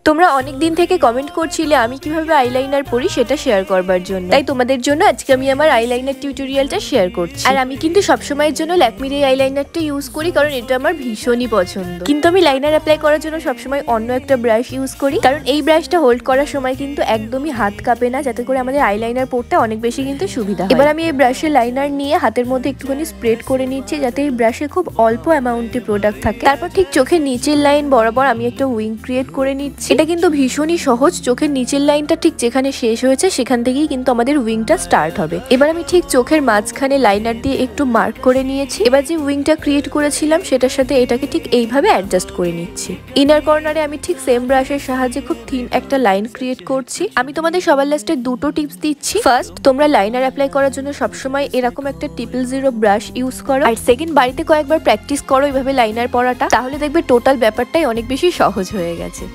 তোমরা অনেক দিন থেকে কমেন্ট করছিলে আমি কিভাবে আইলাইনার পরি সেটা শেয়ার করবার জন্য, তাই তোমাদের জন্য আজকে আমি আমার আইলাইনার টিউটোরিয়ালটা শেয়ার করছি। আর আমি কিন্তু সবসময়ের জন্য ল্যাকমির এই আইলাইনারটা ইউজ করি, কারণ এটা আমার ভীষণই পছন্দ। কিন্তু আমি লাইনার অ্যাপ্লাই করার জন্য সবসময় অন্য একটা ব্রাশ ইউজ করি, কারণ এই ব্রাশটা হোল্ড করার সময় কিন্তু একদমই হাত কাঁপে না, যাতে করে আমাদের আইলাইনার পরতে অনেক বেশি কিন্তু সুবিধা হয়। এবার আমি এই ব্রাশের লাইনার নিয়ে হাতের মধ্যে একটুখানি স্প্রেড করে নিচ্ছি, যাতে এই ব্রাশে খুব অল্প অ্যামাউন্টে প্রোডাক্ট থাকে। তারপর ঠিক চোখের নিচের লাইন বরাবর আমি একটা উইং ক্রিয়েট করে নিচ্ছি। এটা কিন্তু ভীষণই সহজ, চোখের নিচের লাইনটা ঠিক যেখানে শেষ হয়েছে সেখান থেকেই কিন্তু আমাদের উইংটা স্টার্ট হবে। এবার আমি ঠিক চোখের মাঝখানে লাইনার দিয়ে একটু মার্ক করে নিয়েছি। এবার যে উইংটা ক্রিয়েট করেছিলাম সেটার সাথে এটাকে ঠিক এইভাবে অ্যাডজাস্ট করে নিচ্ছি। ইনার কর্নারে আমি ঠিক সেম ব্রাশের সাহায্যে খুব থিন একটা লাইন ক্রিয়েট করছি। আমি তোমাদের সবার লাস্টে দুটো টিপস দিচ্ছি। ফার্স্ট, তোমরা লাইনার অ্যাপ্লাই করার জন্য সবসময় এরকম একটা 000 ব্রাশ ইউজ করো। আর সেকেন্ড, বাড়িতে কয়েকবার প্র্যাকটিস করো এইভাবে লাইনার পরাটা, তাহলে দেখবে টোটাল ব্যাপারটাই অনেক বেশি সহজ হয়ে গেছে।